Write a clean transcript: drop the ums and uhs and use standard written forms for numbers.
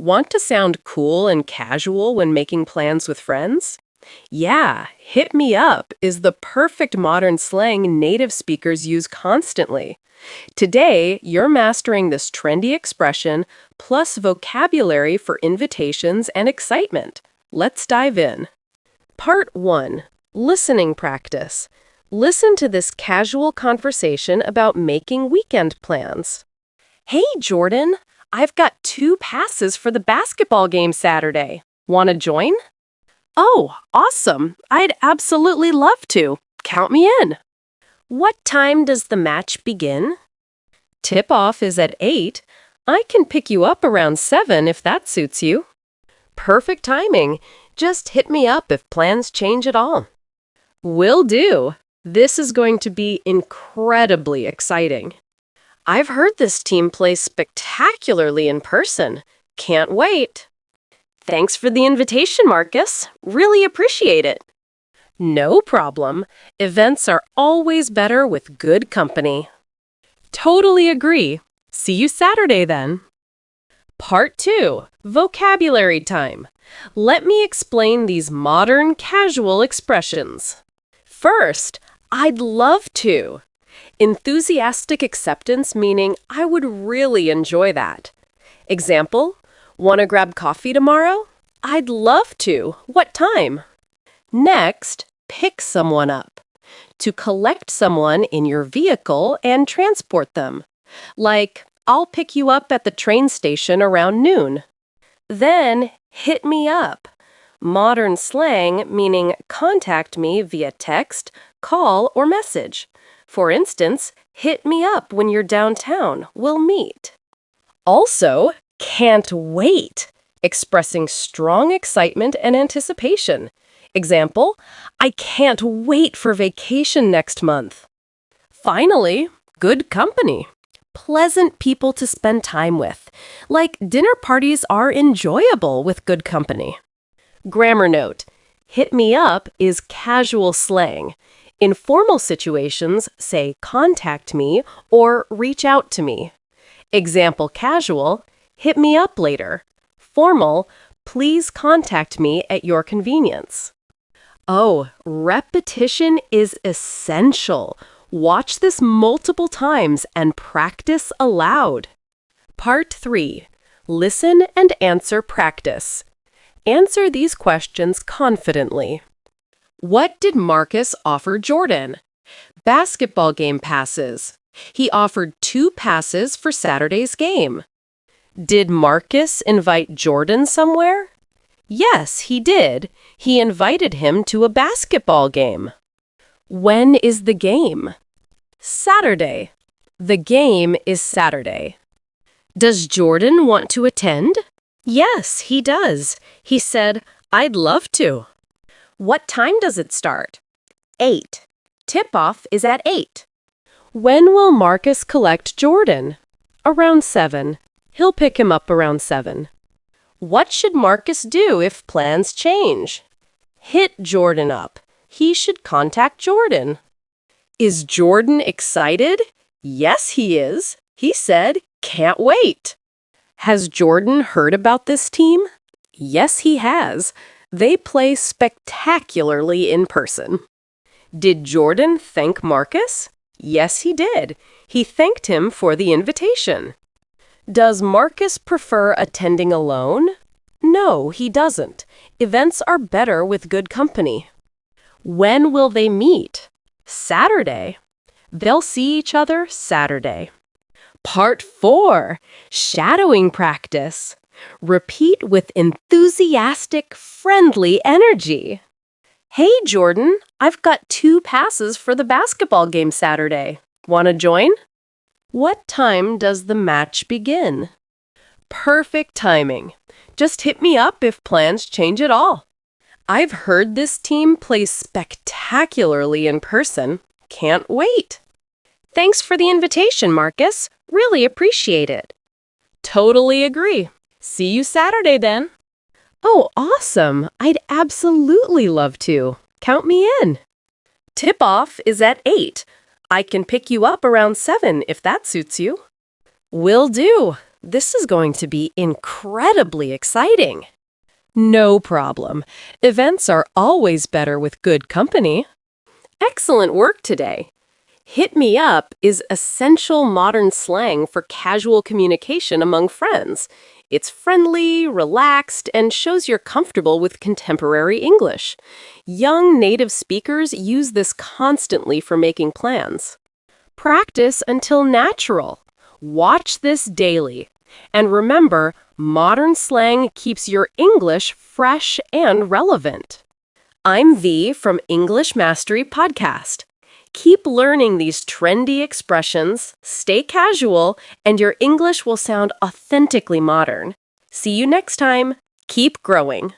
Want to sound cool and casual when making plans with friends? Yeah, hit me up is the perfect modern slang native speakers use constantly. Today, you're mastering this trendy expression plus vocabulary for invitations and excitement. Let's dive in. Part 1. Listening practice. Listen to this casual conversation about making weekend plans. Hey, Jordan, I've got 2 passes for the basketball game Saturday. Want to join? Oh, awesome. I'd absolutely love to. Count me in. What time does the match begin? Tip-off is at 8. I can pick you up around 7 if that suits you. Perfect timing. Just hit me up if plans change at all. Will do. This is going to be incredibly exciting. I've heard this team play spectacularly in person. Can't wait. Thanks for the invitation, Marcus. Really appreciate it. No problem. Events are always better with good company. Totally agree. See you Saturday then. Part 2. Vocabulary time. Let me explain these modern casual expressions. First, I'd love to. Enthusiastic acceptance meaning I would really enjoy that. Example, want to grab coffee tomorrow? I'd love to. What time? Next, pick someone up. To collect someone in your vehicle and transport them. Like, I'll pick you up at the train station around noon. Then, hit me up. Modern slang meaning contact me via text, call, or message. For instance, hit me up when you're downtown. We'll meet. Also, can't wait, expressing strong excitement and anticipation. Example, I can't wait for vacation next month. Finally, good company. Pleasant people to spend time with. Like dinner parties are enjoyable with good company. Grammar note, hit me up is casual slang. In formal situations, say contact me or reach out to me. Example casual, hit me up later. Formal, please contact me at your convenience. Oh, repetition is essential. Watch this multiple times and practice aloud. Part 3. Listen and answer practice. Answer these questions confidently. What did Marcus offer Jordan? Basketball game passes. He offered 2 passes for Saturday's game. Did Marcus invite Jordan somewhere? Yes, he did. He invited him to a basketball game. When is the game? Saturday. The game is Saturday. Does Jordan want to attend? Yes, he does. He said, I'd love to. What time does it start? 8. Tip-off is at 8. When will Marcus collect Jordan? Around 7. He'll pick him up around 7. What should Marcus do if plans change? Hit Jordan up. He should contact Jordan. Is Jordan excited? Yes, he is. He said, can't wait. Has Jordan heard about this team? Yes, he has. They play spectacularly in person. Did Jordan thank Marcus? Yes, he did. He thanked him for the invitation. Does Marcus prefer attending alone? No, he doesn't. Events are better with good company. When will they meet? Saturday. They'll see each other Saturday. Part 4. Shadowing practice. Repeat with enthusiastic, friendly energy. Hey, Jordan, I've got 2 passes for the basketball game Saturday. Want to join? What time does the match begin? Perfect timing. Just hit me up if plans change at all. I've heard this team play spectacularly in person. Can't wait. Thanks for the invitation, Marcus. Really appreciate it. Totally agree. See you Saturday then. Oh, awesome. I'd absolutely love to. Count me in. Tip-off is at 8. I can pick you up around 7 if that suits you. Will do. This is going to be incredibly exciting. No problem. Events are always better with good company. Excellent work today. Hit me up is essential modern slang for casual communication among friends. It's friendly, relaxed, and shows you're comfortable with contemporary English. Young native speakers use this constantly for making plans. Practice until natural. Watch this daily. And remember, modern slang keeps your English fresh and relevant. I'm V from English Mastery Podcast. Keep learning these trendy expressions, stay casual, and your English will sound authentically modern. See you next time. Keep growing.